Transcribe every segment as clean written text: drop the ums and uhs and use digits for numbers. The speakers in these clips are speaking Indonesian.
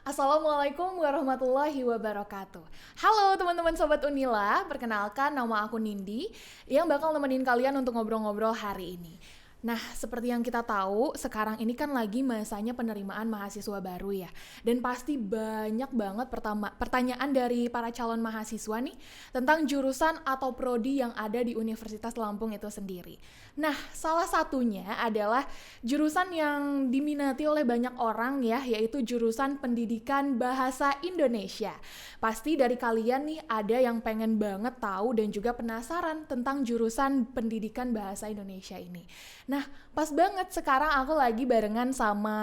Assalamualaikum warahmatullahi wabarakatuh. Halo teman-teman Sobat Unila, perkenalkan nama aku Nindi yang bakal nemenin kalian untuk ngobrol-ngobrol hari ini. Nah, seperti yang kita tahu, sekarang ini kan lagi masanya penerimaan mahasiswa baru ya. Dan pasti banyak banget pertanyaan dari para calon mahasiswa nih tentang jurusan atau prodi yang ada di Universitas Lampung itu sendiri. Nah, salah satunya adalah jurusan yang diminati oleh banyak orang ya, yaitu jurusan Pendidikan Bahasa Indonesia. Pasti dari kalian nih ada yang pengen banget tahu dan juga penasaran tentang jurusan Pendidikan Bahasa Indonesia ini. Nah, pas banget sekarang aku lagi barengan sama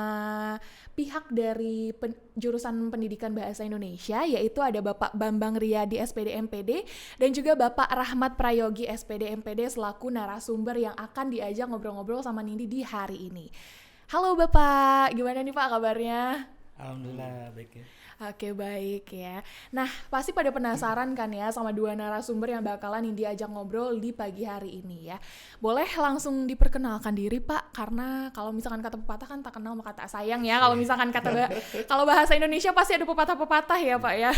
pihak dari jurusan Pendidikan Bahasa Indonesia, yaitu ada Bapak Bambang Riyadi SPD MPD dan juga Bapak Rahmat Prayogi SPD MPD selaku narasumber yang akan diajak ngobrol-ngobrol sama Nindi di hari ini. Halo Bapak, gimana nih Pak kabarnya? Alhamdulillah baik ya. Oke, baik ya. Nah, pasti pada penasaran kan ya sama dua narasumber yang bakalan Nindi ajak ngobrol di pagi hari ini ya. Boleh langsung diperkenalkan diri Pak, karena kalau misalkan kata pepatah kan tak kenal maka tak sayang ya. Kalau misalkan kalau bahasa Indonesia pasti ada pepatah-pepatah ya Pak ya.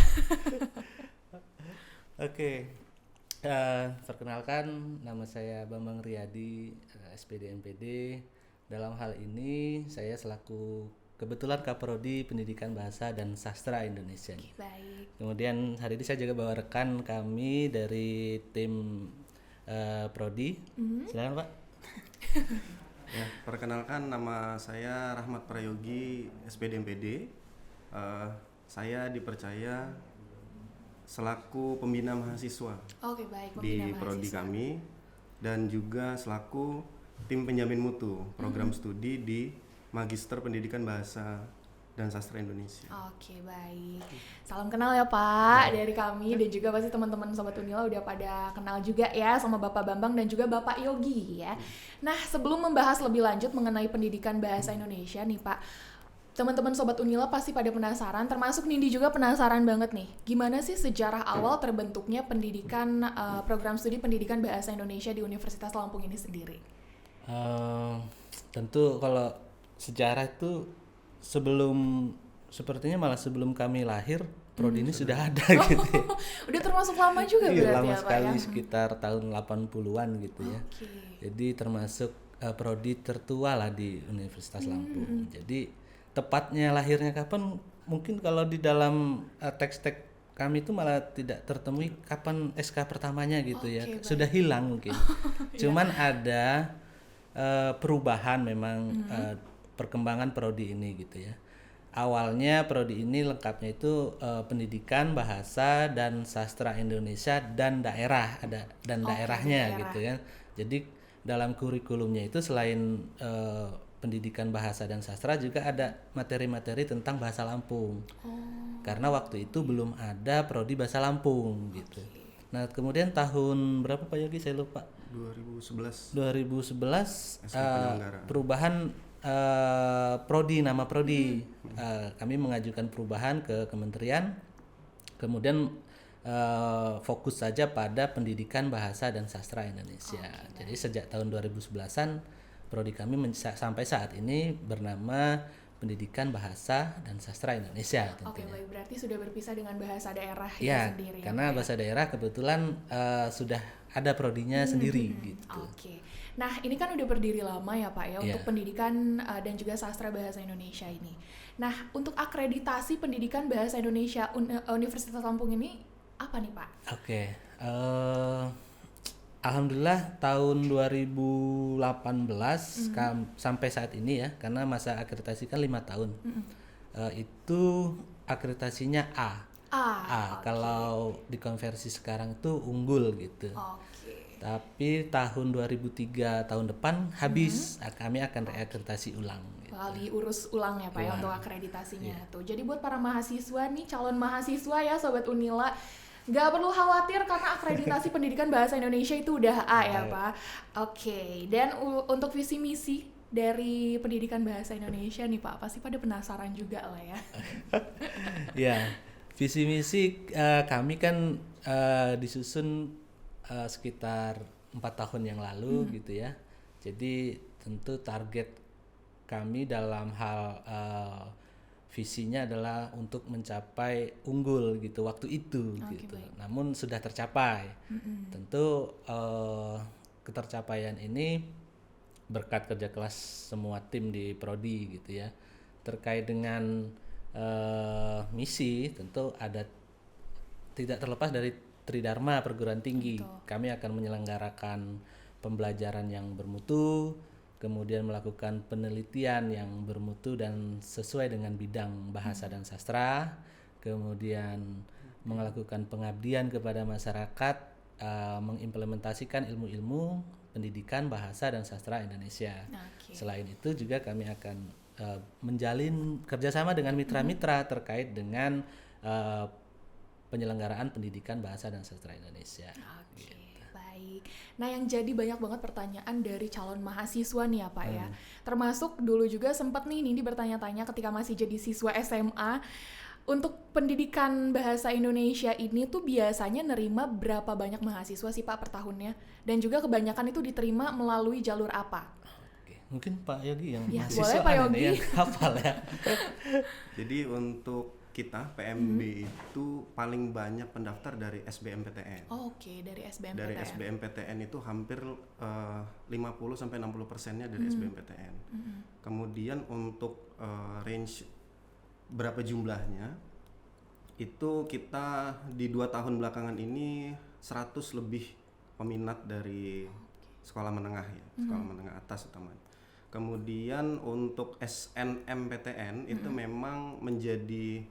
Oke, perkenalkan nama saya Bambang Riyadi, SPD MPD. Dalam hal ini saya selaku kebetulan Kaprodi Pendidikan Bahasa dan Sastra Indonesia. Baik. Kemudian hari ini saya juga bawa rekan kami dari tim Prodi. Silakan Pak. Ya, perkenalkan nama saya Rahmat Prayogi, SPD MPD. Saya dipercaya selaku pembina mahasiswa Oke, baik. di prodi kami dan juga selaku tim penjamin mutu program studi di Magister Pendidikan Bahasa dan Sastra Indonesia. Oke, baik. Salam kenal ya Pak dari kami dan juga pasti teman-teman Sobat Unila udah pada kenal juga ya sama Bapak Bambang dan juga Bapak Yogi ya. Nah, sebelum membahas lebih lanjut mengenai pendidikan bahasa Indonesia nih Pak, teman-teman Sobat Unila pasti pada penasaran, termasuk Nindi juga penasaran banget nih. Gimana sih sejarah awal terbentuknya program studi pendidikan bahasa Indonesia di Universitas Lampung ini sendiri? Tentu kalau sejarah itu sepertinya malah sebelum kami lahir prodi ini sudah ada gitu ya. Udah termasuk lama juga Iya, berarti lama ya Pak sekali ya? sekitar tahun 80-an gitu ya. Jadi termasuk prodi tertua lah di Universitas Lampung. Jadi tepatnya lahirnya kapan mungkin kalau di dalam teks-teks kami itu malah tidak tertemui kapan SK pertamanya gitu ya. Baik. Sudah hilang mungkin. Cuman ada perubahan memang perkembangan prodi ini gitu ya. Awalnya prodi ini lengkapnya itu pendidikan bahasa dan sastra Indonesia dan daerah, ada dan daerahnya gitu ya. Jadi dalam kurikulumnya itu selain pendidikan bahasa dan sastra juga ada materi-materi tentang bahasa Lampung. Karena waktu itu belum ada prodi bahasa Lampung gitu. Nah, kemudian tahun berapa Pak Yogi saya lupa. 2011 perubahan prodi, nama prodi. Kami mengajukan perubahan ke kementerian, kemudian fokus saja pada pendidikan bahasa dan sastra Indonesia. Jadi sejak tahun 2011-an prodi kami sampai saat ini bernama Pendidikan Bahasa dan Sastra Indonesia tentunya. Oke, baik. Berarti sudah berpisah dengan bahasa daerah Ya, itu sendiri. karena bahasa daerah kebetulan sudah ada prodinya sendiri gitu. Oke. Nah, ini kan udah berdiri lama ya Pak ya untuk pendidikan dan juga sastra bahasa Indonesia ini. Nah, untuk akreditasi pendidikan bahasa Indonesia Universitas Lampung ini apa nih Pak? Oke. Alhamdulillah tahun 2018 sampai saat ini ya, karena masa akreditasi kan 5 tahun. Itu akreditasinya A. Kalau dikonversi sekarang tuh unggul gitu. Tapi tahun 2003 tahun depan habis, kami akan reakreditasi ulang. Gitu. Diurus ulang ya Pak ya untuk akreditasinya tuh. Jadi buat para mahasiswa nih, calon mahasiswa ya Sobat Unila, nggak perlu khawatir karena akreditasi pendidikan bahasa Indonesia itu udah A ya Pak. Oke. Dan untuk visi misi dari pendidikan bahasa Indonesia nih Pak, pasti pada penasaran juga lah ya. Ya, visi misi kami kan disusun sekitar 4 tahun yang lalu gitu ya. Jadi tentu target kami dalam hal visinya adalah untuk mencapai unggul gitu waktu itu gitu. baik. Namun sudah tercapai. Tentu ketercapaian ini berkat kerja keras semua tim di prodi gitu ya. Terkait dengan misi, tentu ada tidak terlepas dari Tridharma perguruan tinggi. Kami akan menyelenggarakan pembelajaran yang bermutu, kemudian melakukan penelitian yang bermutu dan sesuai dengan bidang bahasa dan sastra, kemudian melakukan pengabdian kepada masyarakat, mengimplementasikan ilmu-ilmu pendidikan bahasa dan sastra Indonesia. Selain itu juga kami akan menjalin kerjasama dengan mitra-mitra terkait dengan penyelenggaraan pendidikan bahasa dan sastra Indonesia. Oke, baik. Nah, yang jadi banyak banget pertanyaan dari calon mahasiswa nih ya Pak ya. Termasuk dulu juga sempat nih Nindi bertanya-tanya ketika masih jadi siswa SMA, untuk pendidikan bahasa Indonesia ini tuh biasanya nerima berapa banyak mahasiswa sih Pak per tahunnya? Dan juga kebanyakan itu diterima melalui jalur apa? Oke, mungkin Pak Yogi yang Ya, mahasiswa boleh, Pak Yogi. yang hafal ya. Jadi untuk kita PMB itu paling banyak pendaftar dari SBMPTN. Oke, dari SBMPTN. Dari SBMPTN itu hampir 50-60%-nya dari SBMPTN. Kemudian untuk range berapa jumlahnya, itu kita di 2 tahun belakangan ini 100 lebih peminat dari sekolah menengah ya, sekolah menengah atas utamanya. Kemudian untuk SNMPTN itu memang menjadi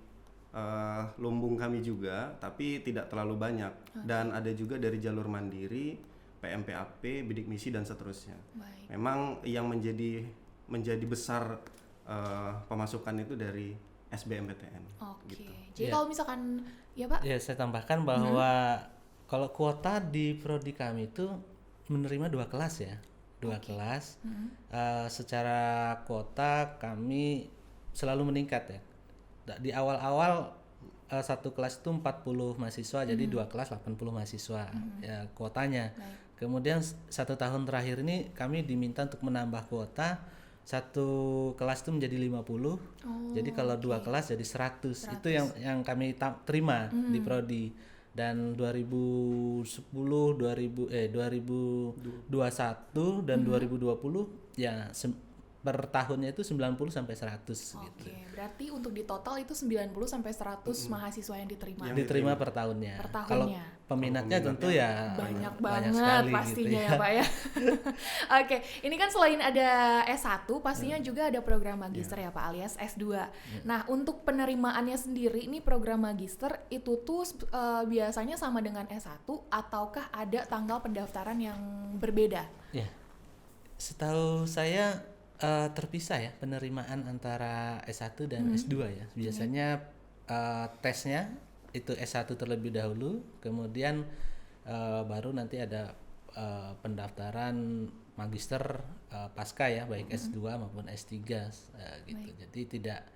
lumbung kami juga, tapi tidak terlalu banyak. Dan ada juga dari jalur mandiri, PMPAP, bidik misi dan seterusnya. Baik. Memang yang menjadi besar pemasukan itu dari SBMPTN. Oke. Gitu. Jadi Ya. kalau misalkan ya Pak, Ya, saya tambahkan bahwa kalau kuota di prodi kami itu menerima 2 kelas ya. 2 kelas. Secara kuota kami selalu meningkat ya. Di awal-awal satu kelas itu 40 mahasiswa, jadi 2 kelas 80 mahasiswa ya kuotanya. Kemudian 1 tahun terakhir ini kami diminta untuk menambah kuota, 1 kelas itu menjadi 50. Jadi kalau 2 kelas jadi 100. Itu yang kami terima di prodi. Dan 2010, 2021 dan 2020 ya per tahunnya itu 90 sampai 100 gitu. Oke, berarti untuk di total itu 90 sampai 100 mahasiswa yang diterima. Yang Diterima per tahunnya. Per tahunnya. Kalau peminatnya tentu ya Banyak banyak banget sekali pastinya gitu ya Pak ya. Oke, ini kan selain ada S1 pastinya juga ada program magister ya Pak, alias S2. Nah, untuk penerimaannya sendiri ini program magister itu tuh biasanya sama dengan S1 ataukah ada tanggal pendaftaran yang berbeda? Ya. Setahu saya terpisah ya penerimaan antara S1 dan S2 ya. Biasanya tesnya itu S1 terlebih dahulu, kemudian baru nanti ada pendaftaran magister pasca ya, baik S2 maupun S3 gitu. Jadi tidak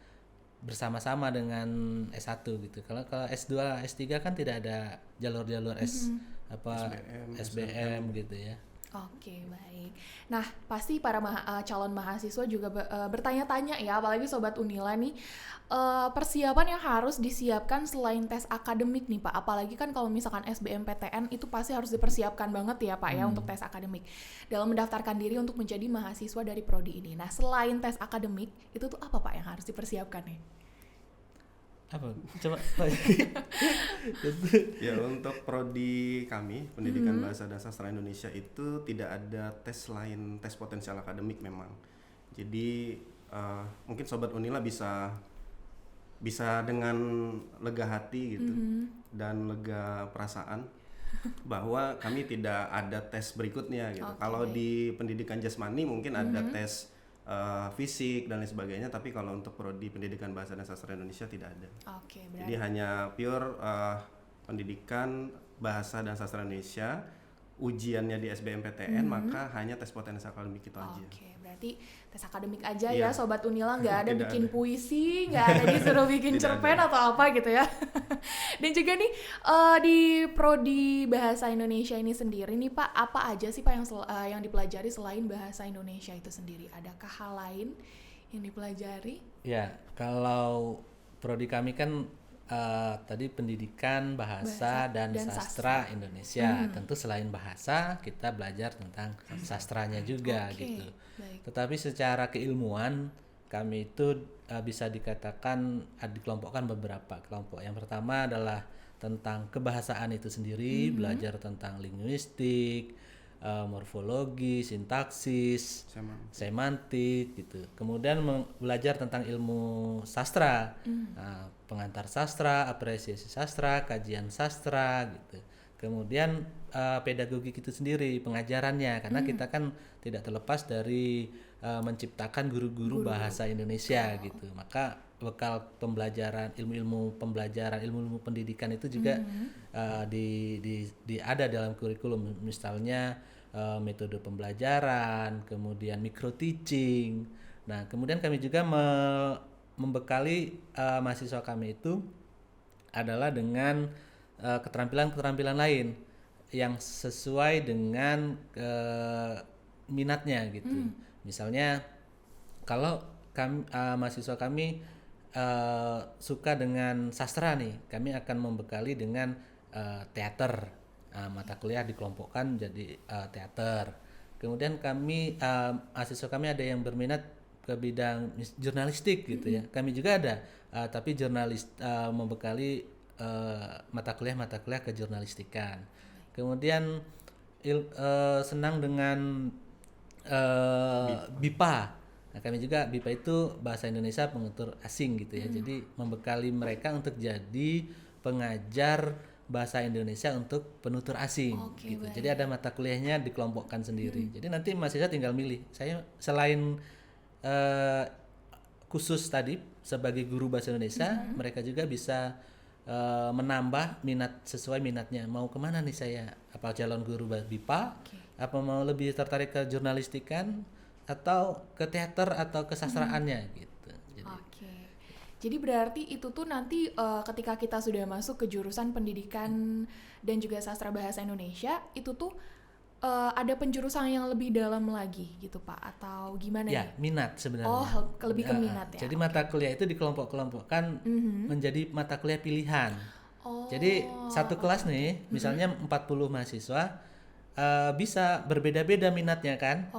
bersama-sama dengan S1 gitu. Kalau S2, S3 kan tidak ada jalur-jalur SBM gitu ya. Oke, baik. Nah, pasti para calon mahasiswa juga bertanya-tanya ya, apalagi Sobat Unila nih, persiapan yang harus disiapkan selain tes akademik nih Pak, apalagi kan kalau misalkan SBMPTN itu pasti harus dipersiapkan banget ya Pak ya untuk tes akademik dalam mendaftarkan diri untuk menjadi mahasiswa dari prodi ini. Nah, selain tes akademik, itu tuh apa Pak yang harus dipersiapkan nih? Apa? Coba Ya, untuk prodi kami pendidikan bahasa dan sastra Indonesia itu tidak ada tes selain tes potensial akademik memang. Jadi mungkin Sobat Unila bisa dengan lega hati gitu dan lega perasaan bahwa kami tidak ada tes berikutnya gitu. Kalau di pendidikan jasmani mungkin ada tes fisik dan lain sebagainya, tapi kalau untuk prodi pendidikan bahasa dan sastra Indonesia tidak ada. Oke, Jadi hanya pure pendidikan bahasa dan sastra Indonesia, ujiannya di SBMPTN, maka hanya tes potensi akademik itu aja. Oke, berarti tes akademik aja Iya. ya Sobat Unila, nggak ada Tidak bikin ada. puisi, nggak ada disuruh bikin Tidak cerpen atau apa gitu ya. Dan juga nih di prodi bahasa Indonesia ini sendiri nih Pak, apa aja sih Pak yang dipelajari selain bahasa Indonesia itu sendiri? Adakah hal lain yang dipelajari? Ya, kalau prodi kami kan tadi pendidikan bahasa dan sastra Indonesia. Tentu selain bahasa kita belajar tentang sastranya juga gitu. Baik. Tetapi secara keilmuan kami itu bisa dikatakan dikelompokkan beberapa kelompok. Yang pertama adalah tentang kebahasaan itu sendiri, belajar tentang linguistik, morfologi, sintaksis, semantik gitu. Kemudian belajar tentang ilmu sastra, pengantar sastra, apresiasi sastra, kajian sastra gitu. Kemudian pedagogik itu sendiri, pengajarannya, karena kita kan tidak terlepas dari menciptakan guru-guru bahasa Indonesia gitu. Maka bekal pembelajaran ilmu-ilmu pembelajaran ilmu-ilmu pendidikan itu juga ada dalam kurikulum, misalnya metode pembelajaran, kemudian micro teaching. Nah, kemudian kami juga membekali mahasiswa kami itu adalah dengan keterampilan-keterampilan lain yang sesuai dengan minatnya gitu. Misalnya kalau mahasiswa kami suka dengan sastra nih, kami akan membekali dengan teater. Mata kuliah dikelompokkan jadi teater. Kemudian mahasiswa kami ada yang berminat ke bidang jurnalistik gitu ya. Kami juga ada, tapi membekali mata kuliah kejurnalistikan. Kemudian senang dengan BIPA. Nah, kami juga BIPA itu bahasa Indonesia penutur asing gitu ya. Jadi membekali mereka untuk jadi pengajar bahasa Indonesia untuk penutur asing gitu. Baik. Jadi ada mata kuliahnya dikelompokkan sendiri. Jadi nanti mahasiswa tinggal milih. Saya selain khusus tadi sebagai guru bahasa Indonesia, mereka juga bisa menambah minat sesuai minatnya. Mau kemana nih saya? Apa calon guru BIPA? Apa mau lebih tertarik ke jurnalistikan atau ke teater atau kesastraannya gitu. Jadi berarti itu tuh nanti ketika kita sudah masuk ke jurusan pendidikan dan juga sastra bahasa Indonesia, itu tuh ada penjurusan yang lebih dalam lagi gitu Pak, atau gimana ya? Minat sebenarnya. Lebih ke minat ya. Jadi mata kuliah itu dikelompok-kelompokkan menjadi mata kuliah pilihan. Jadi satu kelas nih, misalnya 40 mahasiswa, bisa berbeda-beda minatnya kan,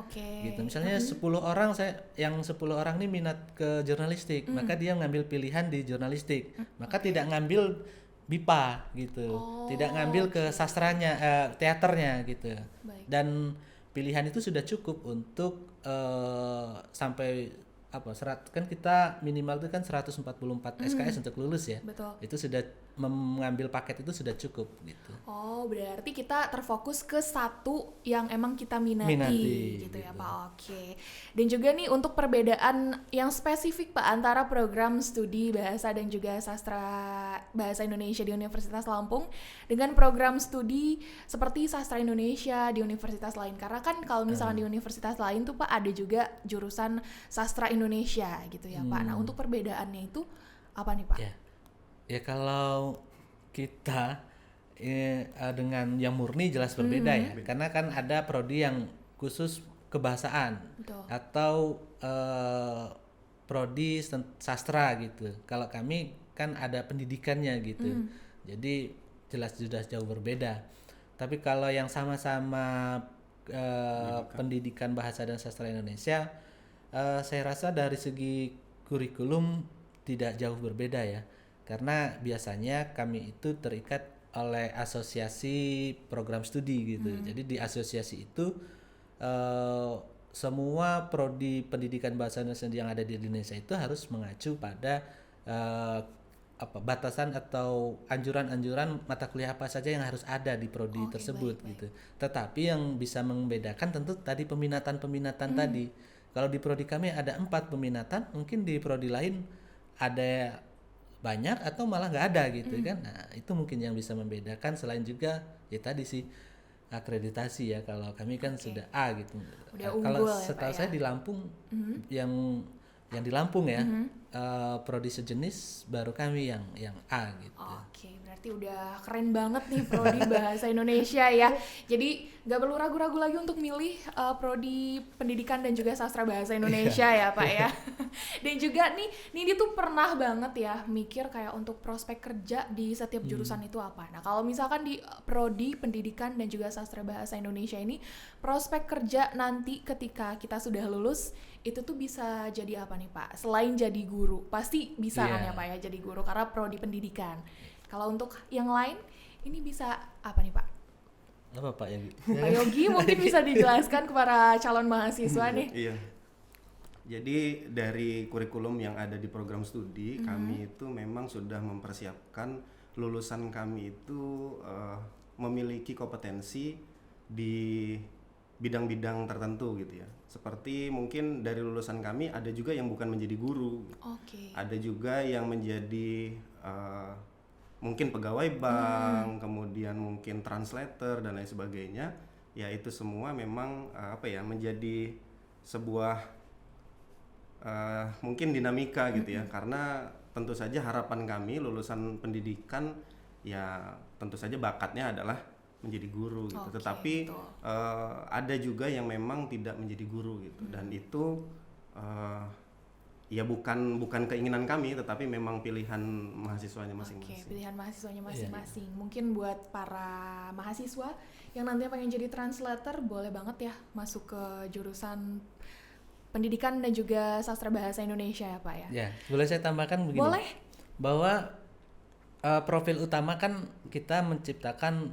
gitu. Misalnya 10 orang yang 10 orang ini minat ke jurnalistik, maka dia ngambil pilihan di jurnalistik, maka tidak ngambil BIPA gitu, tidak ngambil ke sastranya, teaternya gitu. Baik. Dan pilihan itu sudah cukup untuk sampai kan kita minimal itu kan 144 SKS untuk lulus ya. Betul. Itu sudah mengambil paket itu sudah cukup gitu. Berarti kita terfokus ke satu yang emang kita minati gitu ya Pak. Dan juga nih untuk perbedaan yang spesifik Pak antara program studi bahasa dan juga sastra bahasa Indonesia di Universitas Lampung dengan program studi seperti sastra Indonesia di universitas lain. Karena kan kalau misalnya di universitas lain tuh Pak ada juga jurusan sastra Indonesia gitu ya Pak. Nah, untuk perbedaannya itu apa nih Pak? Ya kalau kita dengan yang murni jelas berbeda ya, karena kan ada prodi yang khusus kebahasaan. Betul. Atau prodi sastra gitu. Kalau kami kan ada pendidikannya gitu, jadi jelas sudah jauh berbeda. Tapi kalau yang sama-sama pendidikan bahasa dan sastra Indonesia, saya rasa dari segi kurikulum tidak jauh berbeda ya. Karena biasanya kami itu terikat oleh asosiasi program studi gitu. Jadi di asosiasi itu semua prodi pendidikan bahasa Indonesia yang ada di Indonesia itu harus mengacu pada batasan atau anjuran-anjuran mata kuliah apa saja yang harus ada di prodi tersebut gitu. Tetapi yang bisa membedakan tentu tadi peminatan tadi. Kalau di prodi kami ada 4 peminatan, mungkin di prodi lain ada banyak atau malah nggak ada gitu kan. Nah itu mungkin yang bisa membedakan, selain juga ya tadi sih akreditasi ya. Kalau kami kan sudah A gitu. Udah Kalau unggul setahu ya, saya di Lampung yang yang di Lampung ya, prodi sejenis baru kami yang A gitu. Oke, berarti udah keren banget nih prodi bahasa Indonesia ya. Jadi nggak perlu ragu-ragu lagi untuk milih prodi pendidikan dan juga sastra bahasa Indonesia ya Pak ya. Dan juga nih Nindi tuh pernah banget ya mikir kayak untuk prospek kerja di setiap jurusan itu apa. Nah kalau misalkan di prodi pendidikan dan juga sastra bahasa Indonesia ini, prospek kerja nanti ketika kita sudah lulus itu tuh bisa jadi apa nih Pak? Selain jadi guru, pasti bisa kan ya Pak ya jadi guru karena prodi pendidikan. Kalau untuk yang lain, ini bisa apa nih Pak? Apa Pak Yogi? Pak Yogi mungkin bisa dijelaskan kepada calon mahasiswa nih. Iya. Jadi dari kurikulum yang ada di program studi, kami itu memang sudah mempersiapkan lulusan kami itu memiliki kompetensi di bidang-bidang tertentu gitu ya. Seperti mungkin dari lulusan kami ada juga yang bukan menjadi guru. Ada juga yang menjadi mungkin pegawai bank, kemudian mungkin translator dan lain sebagainya. Ya itu semua memang menjadi sebuah mungkin dinamika gitu ya. Karena tentu saja harapan kami lulusan pendidikan ya tentu saja bakatnya adalah menjadi guru gitu. Tetapi ada juga yang memang tidak menjadi guru gitu. Dan itu ya bukan keinginan kami, tetapi memang pilihan mahasiswanya masing-masing. Pilihan mahasiswanya masing-masing. Mungkin buat para mahasiswa yang nantinya pengen jadi translator, boleh banget ya masuk ke jurusan pendidikan dan juga sastra bahasa Indonesia ya Pak ya. Ya, boleh saya tambahkan begini. Boleh. Bahwa profil utama kan kita menciptakan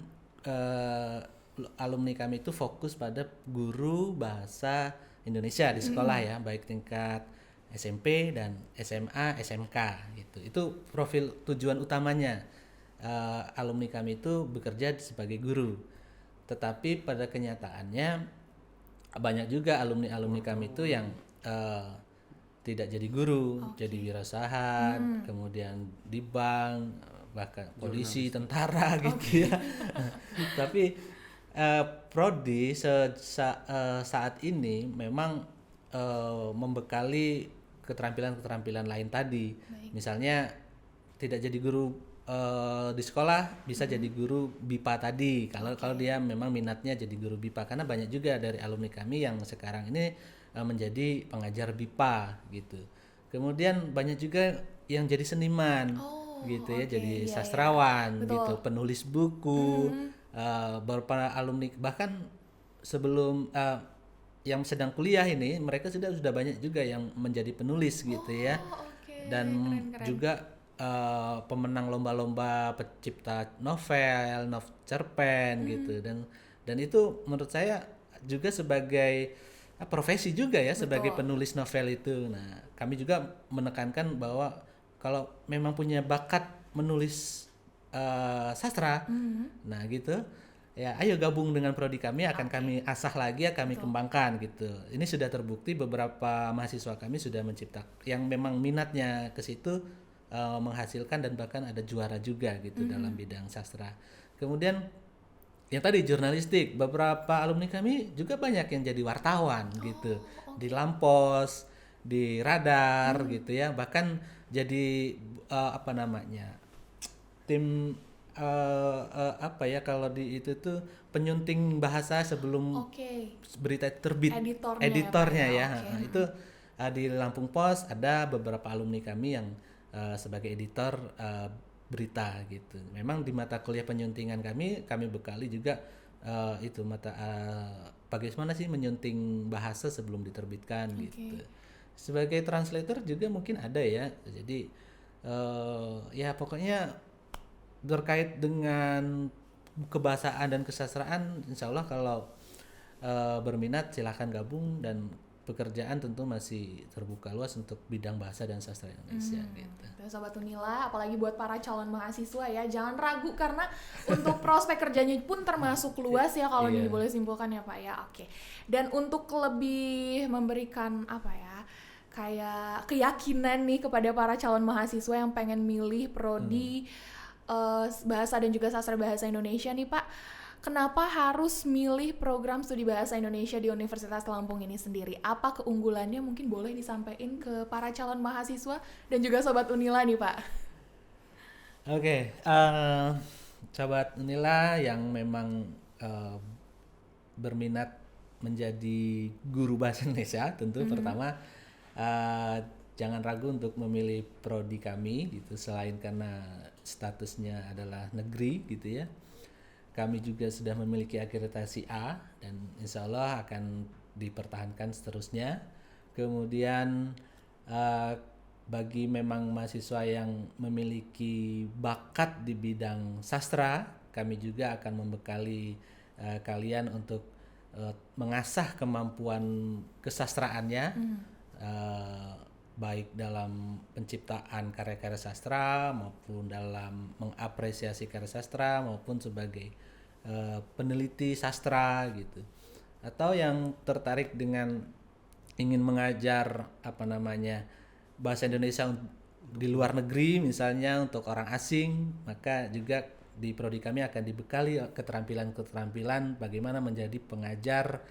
alumni kami itu fokus pada guru bahasa Indonesia di sekolah ya, baik tingkat SMP dan SMA, SMK gitu. Itu profil tujuan utamanya. Alumni kami itu bekerja sebagai guru. Tetapi pada kenyataannya banyak juga alumni kami itu yang tidak jadi guru, jadi wirausaha, kemudian di bank, bahkan polisi, tentara gitu ya. Tapi prodi saat ini memang membekali keterampilan lain tadi. Misalnya tidak jadi guru di sekolah, bisa jadi guru BIPA tadi. Kalau dia memang minatnya jadi guru BIPA, karena banyak juga dari alumni kami yang sekarang ini menjadi pengajar BIPA gitu. Kemudian banyak juga yang jadi seniman. Gitu ya, jadi sastrawan gitu, penulis buku, beberapa alumni bahkan sebelum yang sedang kuliah ini mereka sudah banyak juga yang menjadi penulis gitu ya. Dan keren. Juga pemenang lomba-lomba pencipta novel cerpen gitu, dan itu menurut saya juga sebagai profesi juga ya. Sebagai penulis novel itu. Nah, kami juga menekankan bahwa kalau memang punya bakat menulis sastra, nah gitu, ya ayo gabung dengan prodi kami, akan kami asah lagi, kami kembangkan gitu. Ini sudah terbukti beberapa mahasiswa kami sudah menciptakan yang memang minatnya ke situ, menghasilkan dan bahkan ada juara juga gitu dalam bidang sastra. Kemudian yang tadi jurnalistik, beberapa alumni kami juga banyak yang jadi wartawan gitu, di Lampos, di Radar gitu ya, bahkan jadi tim kalau di itu tuh penyunting bahasa sebelum berita terbit, editornya ya. Nah, itu di Lampung Pos ada beberapa alumni kami yang sebagai editor berita gitu. Memang di mata kuliah penyuntingan kami bekali juga itu mata bagaimana sih menyunting bahasa sebelum diterbitkan gitu. Sebagai translator juga mungkin ada ya. Jadi ya pokoknya terkait dengan kebahasaan dan kesastraan, insya Allah kalau berminat silahkan gabung, dan pekerjaan tentu masih terbuka luas untuk bidang bahasa dan sastra Indonesia gitu. Sobat Unila, apalagi buat para calon mahasiswa ya, jangan ragu karena untuk prospek kerjanya pun termasuk luas ya kalau ini boleh simpulkan ya Pak ya. Dan untuk lebih memberikan kayak keyakinan nih kepada para calon mahasiswa yang pengen milih prodi bahasa dan juga sastra bahasa Indonesia nih Pak, kenapa harus milih program studi bahasa Indonesia di Universitas Lampung ini sendiri? Apa keunggulannya, mungkin boleh disampaikan ke para calon mahasiswa dan juga Sobat Unila nih Pak? Oke, Sobat Unila yang memang berminat menjadi guru bahasa Indonesia, tentu pertama jangan ragu untuk memilih prodi kami gitu, selain karena statusnya adalah negeri gitu ya. Kami juga sudah memiliki akreditasi A dan insya Allah akan dipertahankan seterusnya. Kemudian bagi memang mahasiswa yang memiliki bakat di bidang sastra, kami juga akan membekali kalian untuk mengasah kemampuan kesastraannya, baik dalam penciptaan karya-karya sastra maupun dalam mengapresiasi karya sastra maupun sebagai peneliti sastra gitu. Atau yang tertarik dengan ingin mengajar bahasa Indonesia di luar negeri misalnya untuk orang asing, maka juga di prodi kami akan dibekali keterampilan-keterampilan bagaimana menjadi pengajar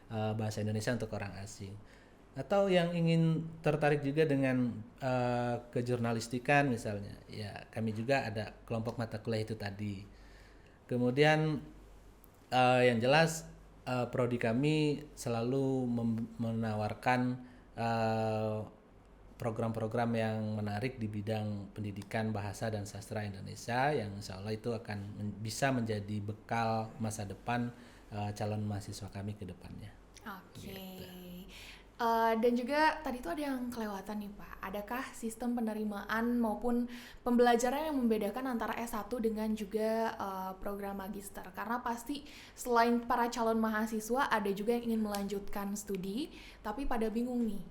bahasa Indonesia untuk orang asing. Atau yang ingin tertarik juga dengan kejurnalistikan misalnya, ya kami juga ada kelompok mata kuliah itu tadi. Kemudian yang jelas prodi kami selalu menawarkan program-program yang menarik di bidang pendidikan bahasa dan sastra Indonesia yang insya Allah itu akan bisa menjadi bekal masa depan calon mahasiswa kami ke depannya. Oke. Gitu. Dan juga tadi tuh ada yang kelewatan nih Pak. Adakah sistem penerimaan maupun pembelajaran yang membedakan antara S1 dengan juga program magister? Karena pasti selain para calon mahasiswa ada juga yang ingin melanjutkan studi, tapi pada bingung nih.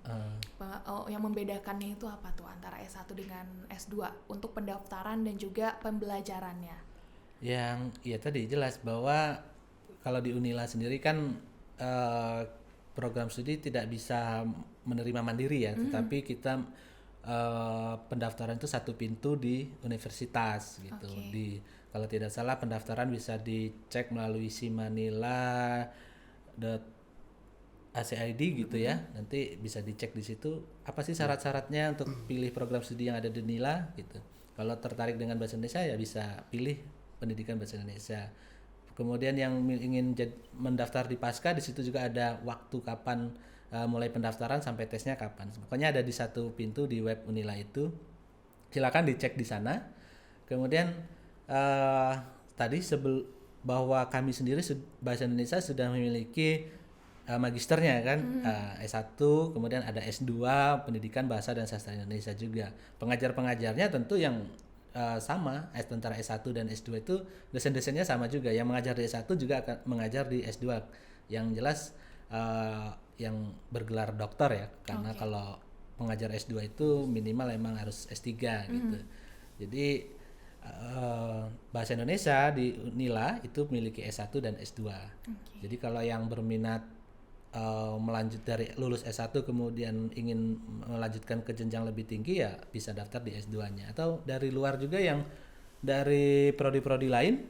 Yang membedakannya itu apa tuh antara S1 dengan S2 untuk pendaftaran dan juga pembelajarannya? Yang ya tadi jelas bahwa kalau di Unila sendiri kan program studi tidak bisa menerima mandiri ya, tetapi kita pendaftaran itu satu pintu di universitas gitu. Okay. Kalau tidak salah pendaftaran bisa dicek melalui simanila.acid gitu ya. Nanti bisa dicek di situ apa sih syarat-syaratnya untuk pilih program studi yang ada di Unila gitu. Kalau tertarik dengan bahasa Indonesia ya bisa pilih pendidikan bahasa Indonesia. Kemudian yang ingin mendaftar di Pasca, di situ juga ada waktu kapan mulai pendaftaran sampai tesnya kapan. Pokoknya ada di satu pintu di web Unila itu. Silakan dicek di sana. Kemudian tadi bahwa kami sendiri bahasa Indonesia sudah memiliki magisternya kan, S1, kemudian ada S2 pendidikan bahasa dan sastra Indonesia juga. Pengajar-pengajarnya tentu yang sama antara S1 dan S2 itu dosen-dosennya sama juga. Yang mengajar di S1 juga akan mengajar di S2. Yang jelas yang bergelar doktor ya, karena kalau mengajar S2 itu minimal emang harus S3 gitu. Jadi bahasa Indonesia di Unila itu memiliki S1 dan S2. Jadi kalau yang berminat melanjut dari lulus S1 kemudian ingin melanjutkan ke jenjang lebih tinggi ya bisa daftar di S2-nya. Atau dari luar juga yang dari prodi-prodi lain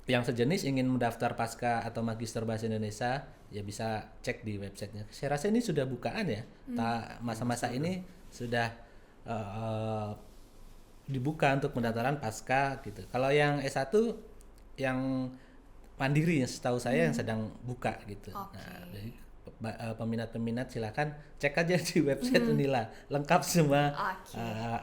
yang sejenis ingin mendaftar pasca atau magister bahasa Indonesia ya bisa cek di websitenya. Saya rasa ini sudah bukaan ya. Masa-masa ini sudah dibuka untuk pendaftaran pasca gitu. Kalau yang S1 yang mandiri yang setahu saya yang sedang buka gitu. Nah, jadi peminat-peminat silakan cek aja di website Unila, lengkap semua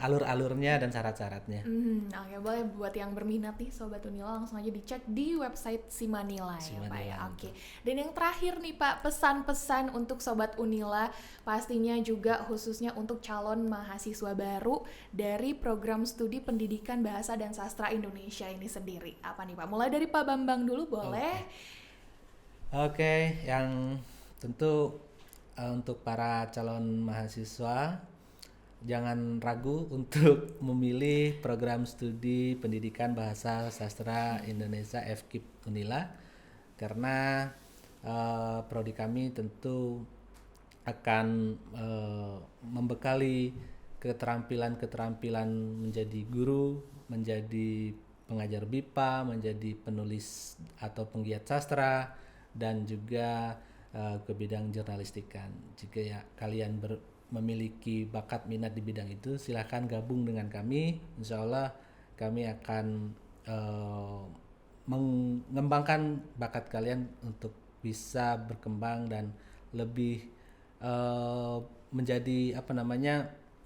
alur-alurnya dan syarat-syaratnya. Oke, boleh buat yang berminat nih Sobat Unila langsung aja dicek di website Simanila ya Pak ya. Oke. Dan yang terakhir nih Pak, pesan-pesan untuk Sobat Unila pastinya juga khususnya untuk calon mahasiswa baru dari program studi pendidikan bahasa dan sastra Indonesia ini sendiri. Apa nih Pak? Mulai dari Pak Bambang dulu boleh? Oke, yang tentu untuk para calon mahasiswa jangan ragu untuk memilih program studi pendidikan bahasa sastra Indonesia FKIP Unila karena prodi kami tentu akan membekali keterampilan-keterampilan menjadi guru, menjadi pengajar BIPA, menjadi penulis atau penggiat sastra, dan juga ke bidang jurnalistikan. Jika ya kalian memiliki bakat minat di bidang itu, silahkan gabung dengan kami. Insya Allah kami akan mengembangkan bakat kalian untuk bisa berkembang dan lebih menjadi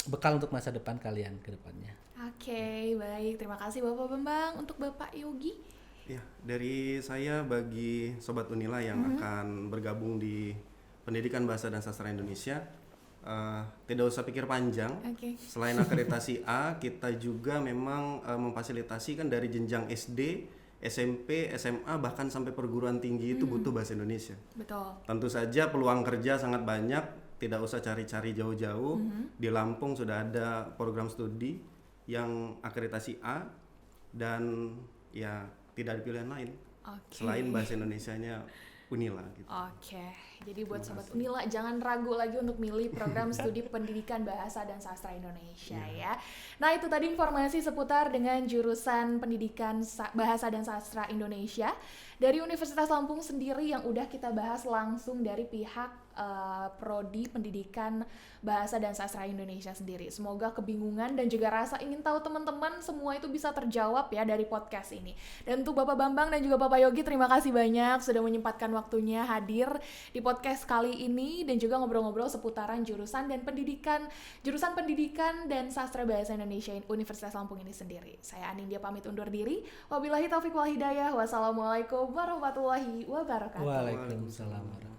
bekal untuk masa depan kalian ke depannya. Oke, baik. Terima kasih Bapak Bambang. Untuk Bapak Yogi? Ya, dari saya bagi Sobat Unila yang akan bergabung di Pendidikan Bahasa dan Sastra Indonesia, tidak usah pikir panjang. Selain akreditasi A, kita juga memang memfasilitasi kan dari jenjang SD, SMP, SMA, bahkan sampai perguruan tinggi itu butuh bahasa Indonesia. Betul. Tentu saja peluang kerja sangat banyak, tidak usah cari-cari jauh-jauh. Di Lampung sudah ada program studi yang akreditasi A, dan ya tidak ada pilihan lain selain bahasa Indonesianya Unila gitu. Jadi buat Sobat Unila jangan ragu lagi untuk milih program studi pendidikan bahasa dan sastra Indonesia ya. Nah, itu tadi informasi seputar dengan jurusan pendidikan bahasa dan sastra Indonesia dari Universitas Lampung sendiri yang udah kita bahas langsung dari pihak Prodi Pendidikan Bahasa dan Sastra Indonesia sendiri. Semoga kebingungan dan juga rasa ingin tahu teman-teman semua itu bisa terjawab ya dari podcast ini. Dan untuk Bapak Bambang dan juga Bapak Yogi, terima kasih banyak sudah menyempatkan waktunya hadir di podcast kali ini dan juga ngobrol-ngobrol seputaran jurusan pendidikan dan sastra bahasa Indonesia Universitas Lampung ini sendiri. Saya Anindya pamit undur diri. Wabillahi taufiq wal hidayah. Wassalamualaikum warahmatullahi wabarakatuh. Waalaikumsalam.